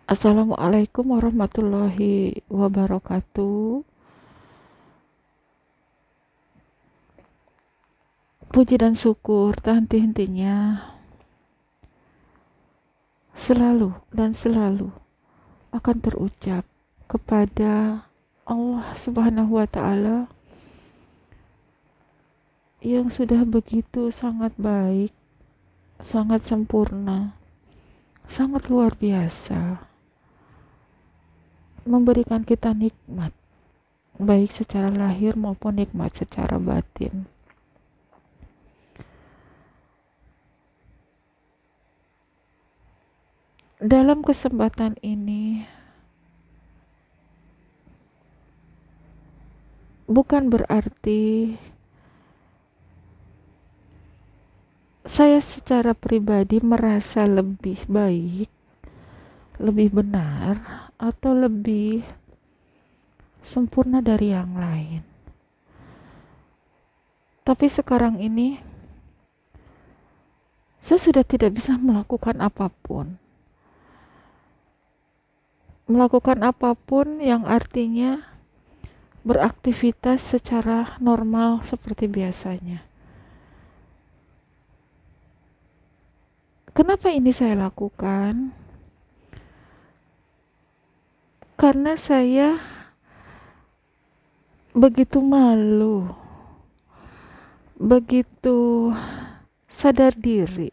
Assalamualaikum warahmatullahi wabarakatuh. Puji dan syukur tak henti-hentinya selalu dan selalu akan terucap kepada Allah Subhanahu wa taala yang sudah begitu sangat baik, sangat sempurna, sangat luar biasa memberikan kita nikmat baik secara lahir maupun nikmat secara batin. Dalam kesempatan ini, bukan berarti saya secara pribadi merasa lebih baik, lebih benar, atau lebih sempurna dari yang lain. Tapi sekarang ini, saya sudah tidak bisa melakukan apapun. Melakukan apapun yang artinya beraktivitas secara normal seperti biasanya. Kenapa ini saya lakukan? Karena saya begitu malu, begitu sadar diri,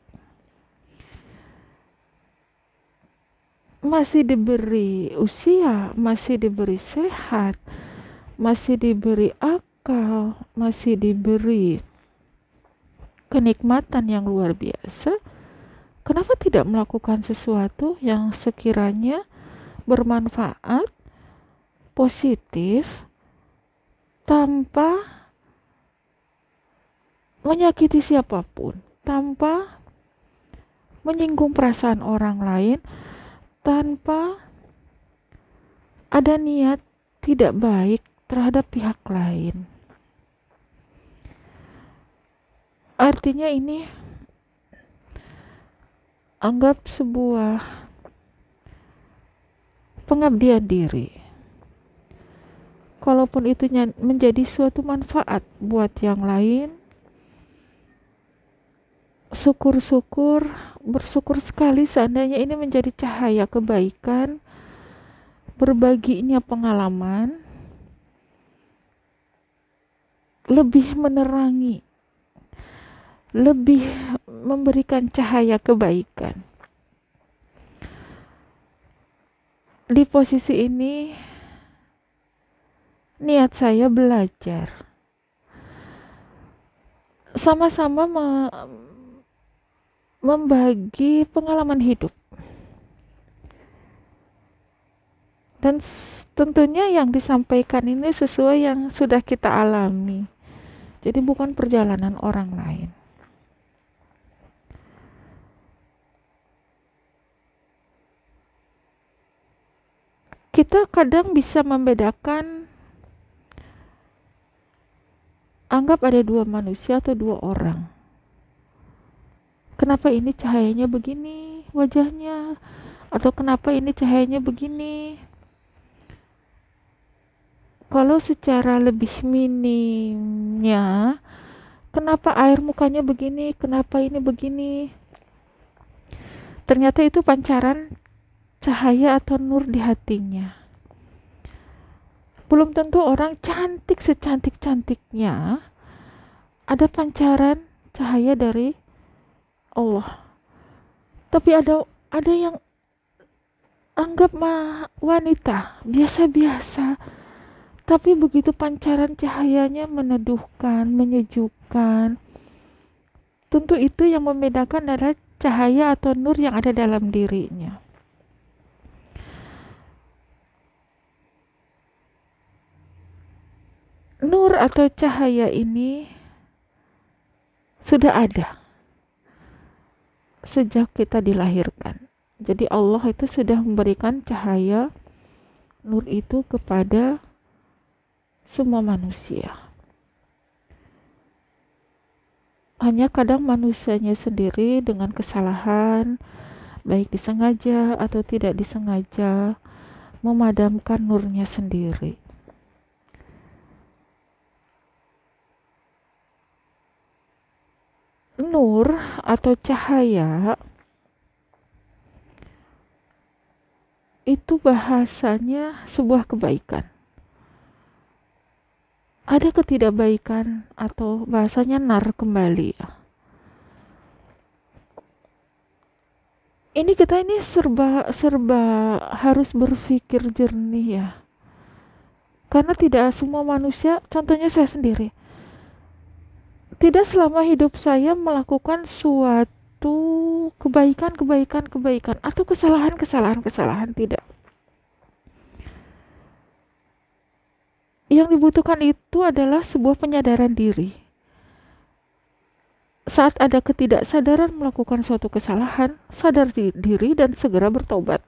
masih diberi usia, masih diberi sehat, masih diberi akal, masih diberi kenikmatan yang luar biasa. Kenapa tidak melakukan sesuatu yang sekiranya bermanfaat, positif, tanpa menyakiti siapapun, tanpa menyinggung perasaan orang lain, tanpa ada niat tidak baik terhadap pihak lain. Artinya ini anggap sebuah pengabdian diri. Kalaupun itu menjadi suatu manfaat buat yang lain, syukur-syukur, bersyukur sekali seandainya ini menjadi cahaya kebaikan, berbaginya pengalaman, lebih menerangi, lebih memberikan cahaya kebaikan. Di posisi ini, niat saya belajar. Sama-sama membagi pengalaman hidup. Dan tentunya yang disampaikan ini sesuai yang sudah kita alami. Jadi bukan perjalanan orang lain. Kita kadang bisa membedakan, anggap ada dua manusia atau dua orang. Kenapa ini cahayanya begini wajahnya? Atau kenapa ini cahayanya begini? Kalau secara lebih minimnya, kenapa air mukanya begini? Kenapa ini begini? Ternyata itu pancaran cahaya atau nur di hatinya. Belum tentu orang cantik secantik-cantiknya ada pancaran cahaya dari Allah. Tapi ada yang anggap wanita biasa-biasa, tapi begitu pancaran cahayanya meneduhkan, menyejukkan. Tentu itu yang membedakan adalah cahaya atau nur yang ada dalam dirinya. Nur atau cahaya ini sudah ada sejak kita dilahirkan. Jadi Allah itu sudah memberikan cahaya nur itu kepada semua manusia. Hanya kadang manusianya sendiri dengan kesalahan, baik disengaja atau tidak disengaja, memadamkan nurnya sendiri. Nur atau cahaya itu bahasanya sebuah kebaikan. Ada ketidakbaikan atau bahasanya nar kembali. Ini kita ini serba harus berpikir jernih ya. Karena tidak semua manusia, contohnya saya sendiri, tidak selama hidup saya melakukan suatu kebaikan atau kesalahan, tidak. Yang dibutuhkan itu adalah sebuah penyadaran diri. Saat ada ketidaksadaran melakukan suatu kesalahan, sadar diri dan segera bertobat.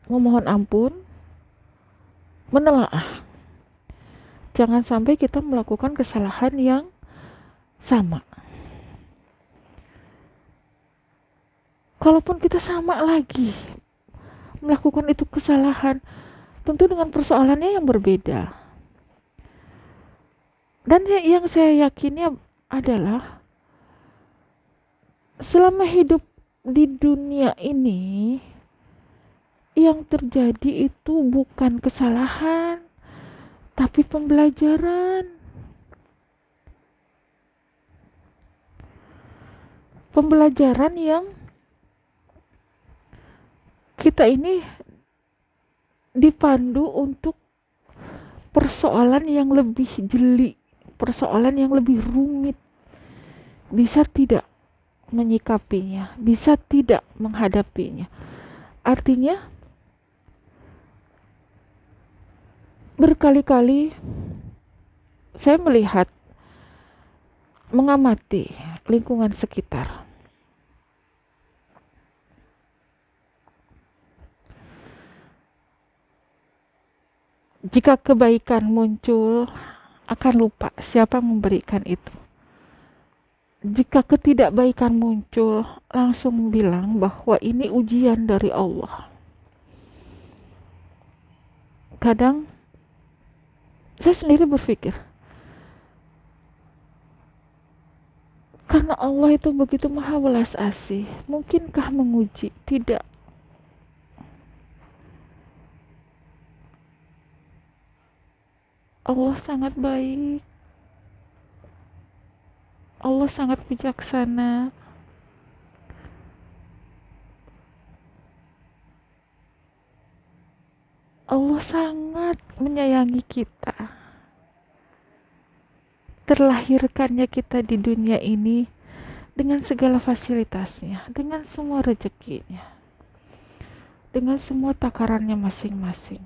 Memohon ampun, menelaah. Jangan sampai kita melakukan kesalahan yang sama. Kalaupun kita sama lagi melakukan itu kesalahan, tentu dengan persoalannya yang berbeda. Dan yang saya yakini adalah selama hidup di dunia ini, yang terjadi itu bukan kesalahan, tapi pembelajaran. Pembelajaran yang kita ini dipandu untuk persoalan yang lebih jeli, persoalan yang lebih rumit. Bisa tidak menyikapinya, bisa tidak menghadapinya. Artinya, berkali-kali saya melihat, mengamati lingkungan sekitar. Jika kebaikan muncul, akan lupa siapa memberikan itu. Jika ketidakbaikan muncul, langsung bilang bahwa ini ujian dari Allah. Kadang saya sendiri berpikir, karena Allah itu begitu maha welas asih, mungkinkah menguji? Tidak. Allah sangat baik. Allah sangat bijaksana. Allah sangat menyayangi kita. Terlahirkannya kita di dunia ini dengan segala fasilitasnya, dengan semua rezekinya, dengan semua takarannya masing-masing.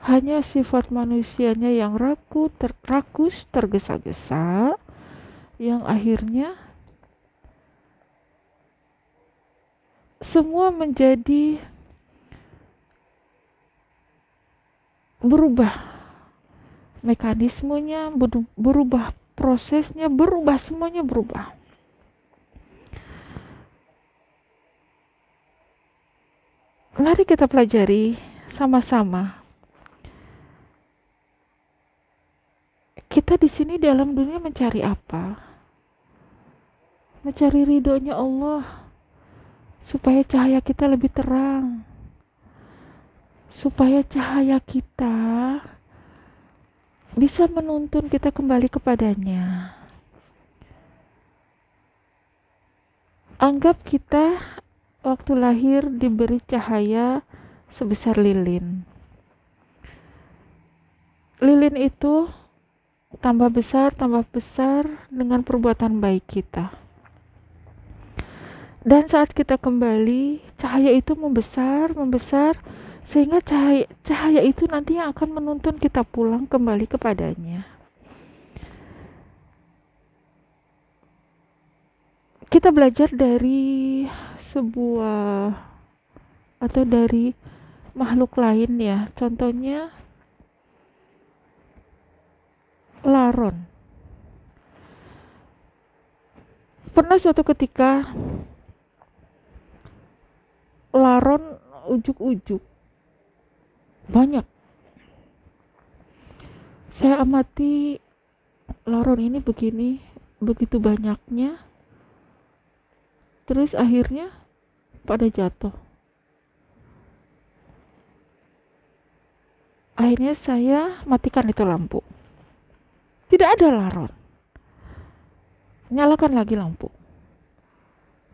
Hanya sifat manusianya yang rakus, tergesa-gesa, yang akhirnya semua menjadi berubah. Mekanismenya berubah, prosesnya berubah, semuanya berubah. Mari kita pelajari sama-sama. Kita di sini dalam dunia mencari apa? Mencari ridhonya Allah, supaya cahaya kita lebih terang, supaya cahaya kita bisa menuntun kita kembali kepadanya. Anggap kita waktu lahir diberi cahaya sebesar lilin. Lilin itu tambah besar dengan perbuatan baik kita. Dan saat kita kembali, cahaya itu membesar, sehingga cahaya itu nanti yang akan menuntun kita pulang kembali kepadanya. Kita belajar dari sebuah atau dari makhluk lain ya, contohnya laron. Pernah suatu ketika laron ujuk-ujuk banyak. Saya amati laron ini begini, begitu banyaknya, terus akhirnya pada jatuh. Akhirnya saya matikan itu lampu. Tidak ada laron. Nyalakan lagi lampu.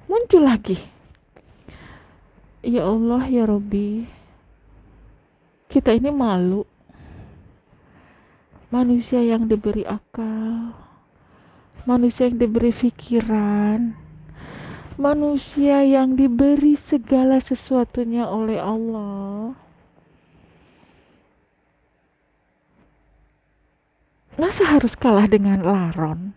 Muncul lagi. Ya Allah, ya Robbi, kita ini malu. Manusia yang diberi akal, manusia yang diberi pikiran, manusia yang diberi segala sesuatunya oleh Allah. Masa harus kalah dengan laron?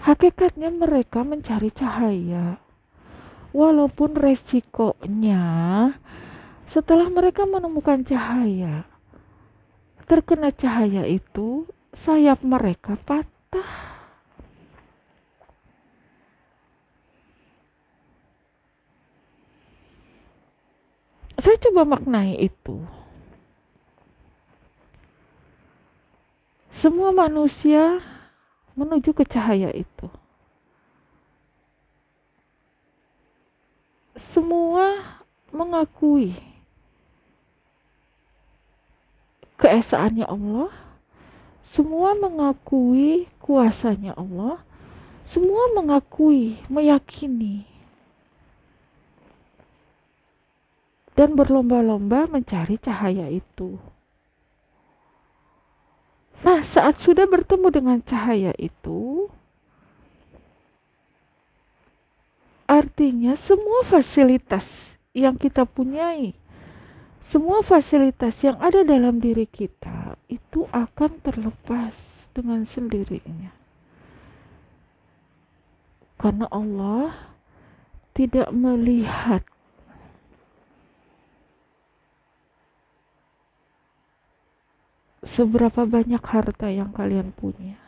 Hakikatnya mereka mencari cahaya. Walaupun resikonya setelah mereka menemukan cahaya, terkena cahaya itu, sayap mereka patah. Saya coba maknai itu. Semua manusia menuju ke cahaya itu. Semua mengakui keesaannya Allah. Semua mengakui kuasanya Allah. Semua mengakui, meyakini. Dan berlomba-lomba mencari cahaya itu. Nah, saat sudah bertemu dengan cahaya itu, artinya semua fasilitas yang kita punyai, semua fasilitas yang ada dalam diri kita itu akan terlepas dengan sendirinya. Karena Allah tidak melihat seberapa banyak harta yang kalian punya,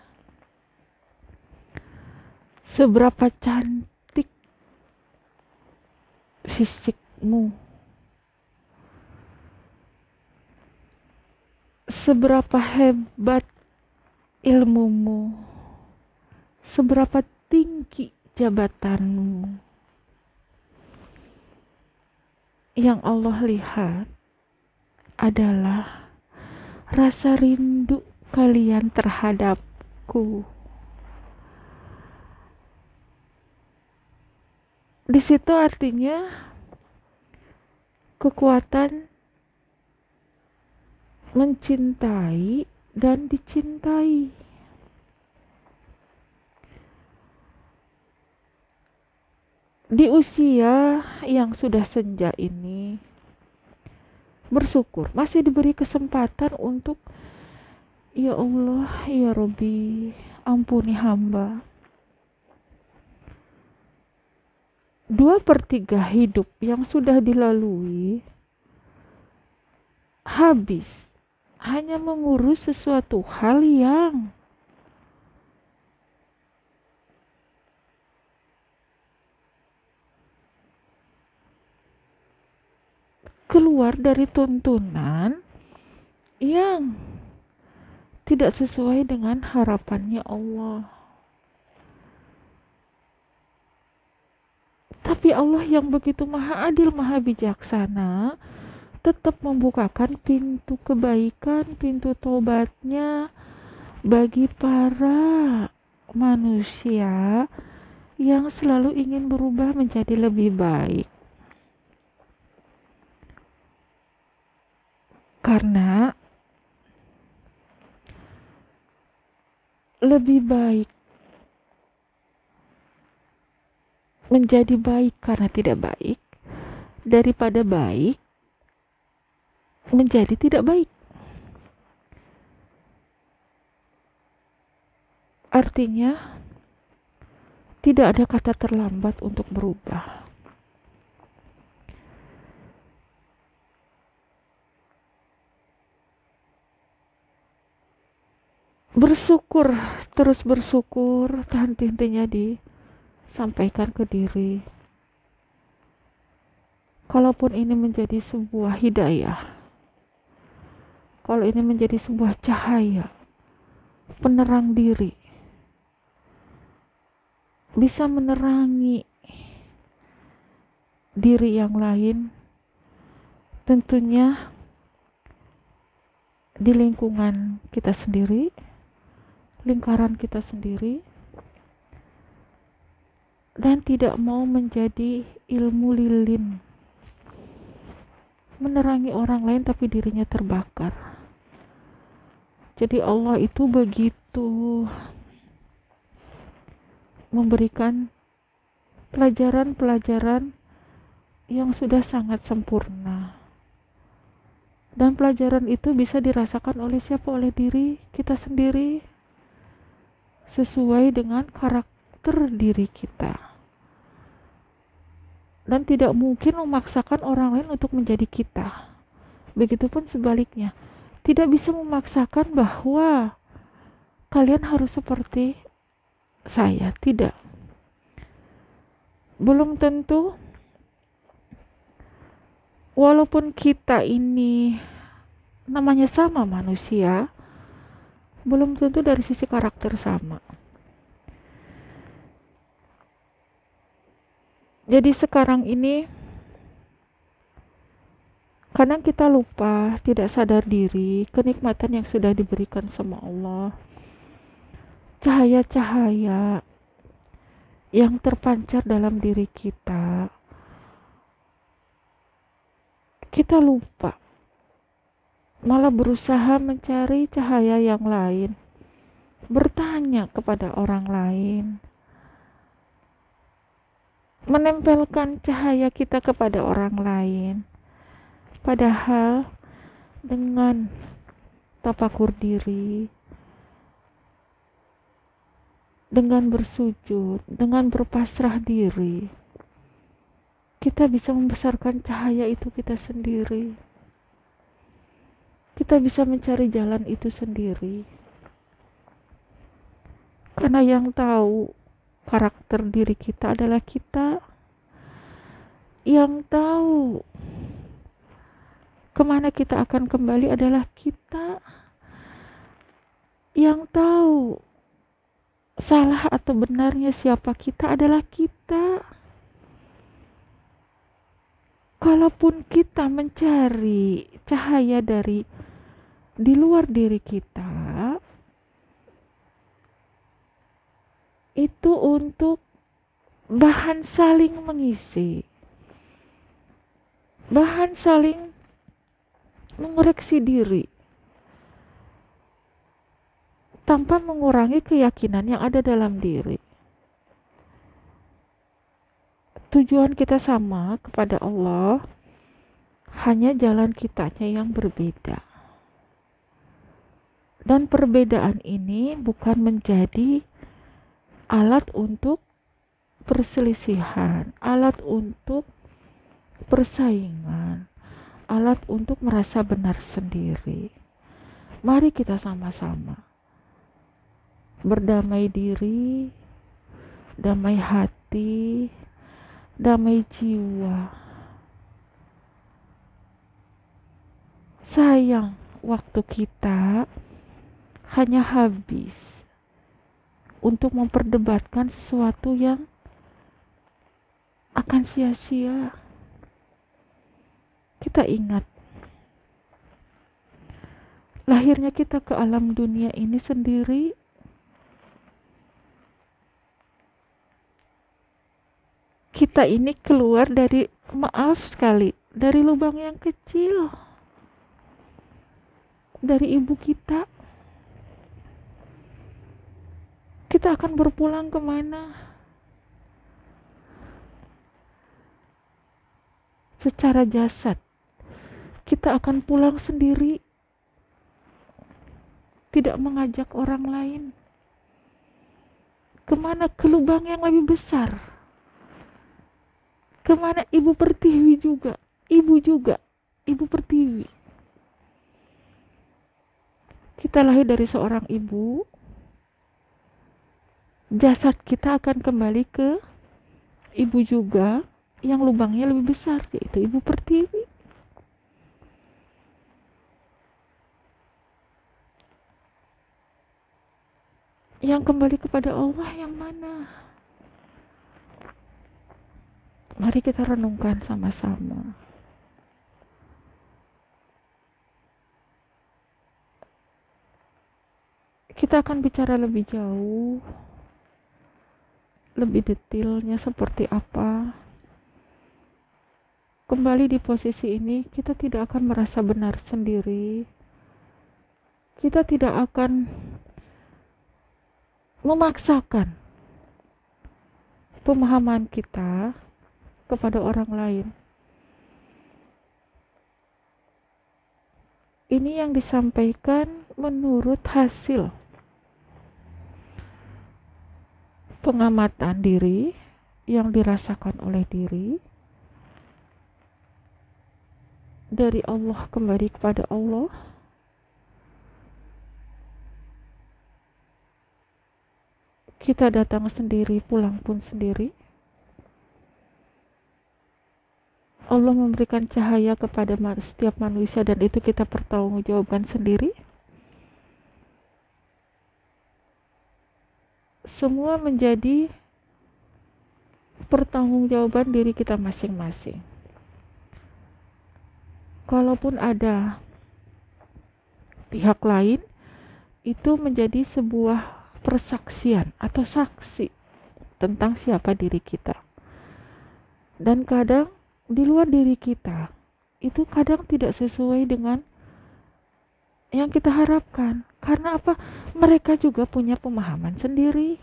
seberapa cantik fisikmu, seberapa hebat ilmumu, seberapa tinggi jabatanmu. Yang Allah lihat adalah rasa rindu kalian terhadapku. Di situ artinya kekuatan mencintai dan dicintai. Di usia yang sudah senja ini, bersyukur masih diberi kesempatan untuk, ya Allah, ya Robbi, ampuni hamba. 2/3 hidup yang sudah dilalui habis hanya mengurus sesuatu hal yang keluar dari tuntunan yang tidak sesuai dengan harapannya Allah. Tapi Allah yang begitu maha adil, maha bijaksana, tetap membukakan pintu kebaikan, pintu taubatnya bagi para manusia yang selalu ingin berubah menjadi lebih baik. Karena lebih baik menjadi baik karena tidak baik daripada baik menjadi tidak baik. Artinya tidak ada kata terlambat untuk berubah. bersyukur, terus bersyukur, henti-hentinya disampaikan ke diri. Kalaupun ini menjadi sebuah hidayah, kalau ini menjadi sebuah cahaya, penerang diri, bisa menerangi diri yang lain, tentunya di lingkungan kita sendiri, lingkaran kita sendiri, dan tidak mau menjadi ilmu lilin, menerangi orang lain tapi dirinya terbakar. Jadi Allah itu begitu memberikan pelajaran-pelajaran yang sudah sangat sempurna. Dan pelajaran itu bisa dirasakan oleh siapa? Oleh diri kita sendiri, sesuai dengan karakter diri kita. Dan tidak mungkin memaksakan orang lain untuk menjadi kita. Begitupun sebaliknya, tidak bisa memaksakan bahwa kalian harus seperti saya, tidak. Belum tentu, walaupun kita ini namanya sama manusia, belum tentu dari sisi karakter sama. Jadi sekarang ini kadang kita lupa, tidak sadar diri kenikmatan yang sudah diberikan sama Allah, cahaya-cahaya yang terpancar dalam diri kita. Kita lupa, malah berusaha mencari cahaya yang lain, bertanya kepada orang lain, menempelkan cahaya kita kepada orang lain. Padahal dengan tafakur diri, dengan bersujud, dengan berpasrah diri, kita bisa membesarkan cahaya itu kita sendiri. Kita bisa mencari jalan itu sendiri. Karena yang tahu karakter diri kita adalah kita. Yang tahu kemana kita akan kembali adalah kita. Yang tahu salah atau benarnya siapa kita adalah kita. Kalaupun kita mencari cahaya dari di luar diri kita, itu untuk bahan saling mengisi, bahan saling mengoreksi diri, tanpa mengurangi keyakinan yang ada dalam diri. Tujuan kita sama kepada Allah, hanya jalan kitanya yang berbeda. Dan perbedaan ini bukan menjadi alat untuk perselisihan, alat untuk persaingan, alat untuk merasa benar sendiri. Mari kita sama-sama berdamai diri, damai hati, damai jiwa. Sayang waktu kita hanya habis untuk memperdebatkan sesuatu yang akan sia-sia. Kita ingat, lahirnya kita ke alam dunia ini sendiri. Kita ini keluar dari, maaf sekali, dari lubang yang kecil, dari ibu kita. Kita akan berpulang kemana? Secara jasad, kita akan pulang sendiri, tidak mengajak orang lain. Kemana? Ke lubang yang lebih besar. Kemana? Ibu Pertiwi juga, ibu Pertiwi. Kita lahir dari seorang ibu, jasad kita akan kembali ke ibu juga yang lubangnya lebih besar, yaitu ibu pertiwi. Yang kembali kepada Allah yang mana? Mari kita renungkan sama-sama. Kita akan bicara lebih jauh, lebih detailnya seperti apa. Kembali di posisi ini, kita tidak akan merasa benar sendiri. Kita tidak akan memaksakan pemahaman kita kepada orang lain. Ini yang disampaikan menurut hasil pengamatan diri yang dirasakan oleh diri, dari Allah kembali kepada Allah, kita datang sendiri, pulang pun sendiri. Allah memberikan cahaya kepada setiap manusia dan itu kita pertanggungjawabkan sendiri. Semua menjadi pertanggungjawaban diri kita masing-masing. Kalaupun ada pihak lain, itu menjadi sebuah persaksian atau saksi tentang siapa diri kita. Dan kadang di luar diri kita, itu kadang tidak sesuai dengan yang kita harapkan. Karena apa? Mereka juga punya pemahaman sendiri.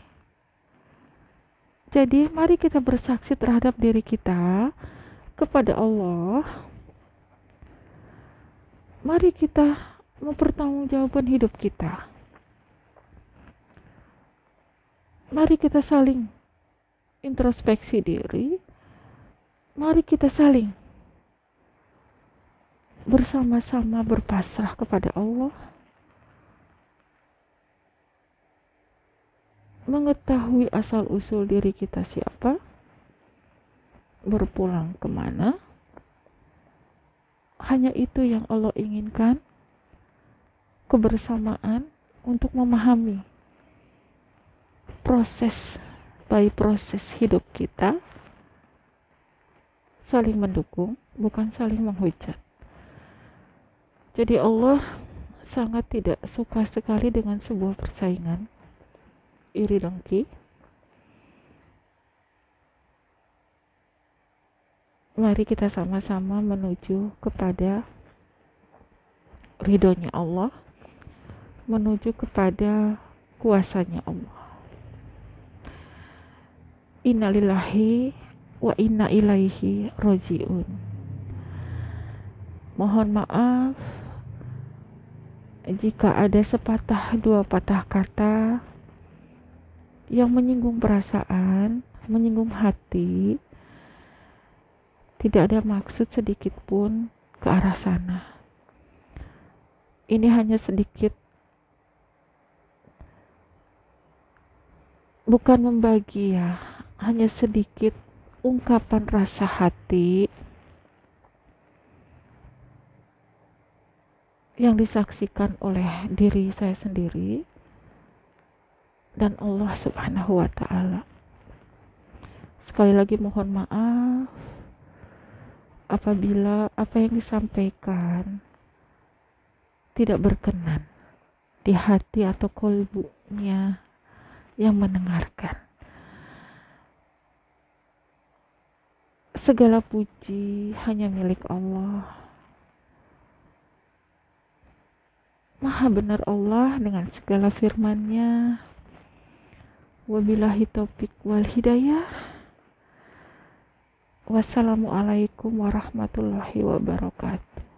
Jadi mari kita bersaksi terhadap diri kita kepada Allah. Mari kita mempertanggungjawabkan hidup kita. Mari kita saling introspeksi diri. Mari kita saling bersama-sama berpasrah kepada Allah. Mengetahui asal-usul diri kita siapa, berpulang kemana. Hanya itu yang Allah inginkan, kebersamaan untuk memahami proses by proses hidup kita, saling mendukung, bukan saling menghujat. Jadi Allah sangat tidak suka sekali dengan sebuah persaingan, iri dengki. Mari kita sama-sama menuju kepada ridhonya Allah, menuju kepada kuasanya Allah. Innalillahi wa inna ilaihi roji'un. Mohon maaf jika ada sepatah dua patah kata yang menyinggung perasaan, menyinggung hati. Tidak ada maksud sedikit pun ke arah sana. Ini hanya sedikit, bukan membagi ya, hanya sedikit ungkapan rasa hati yang disaksikan oleh diri saya sendiri dan Allah Subhanahu wa Ta'ala. Sekali lagi mohon maaf apabila apa yang disampaikan tidak berkenan di hati atau kolbunya yang mendengarkan. Segala puji hanya milik Allah. Maha benar Allah dengan segala firman-Nya. Wabillahi taufik wal hidayah. Wassalamualaikum warahmatullahi wabarakatuh.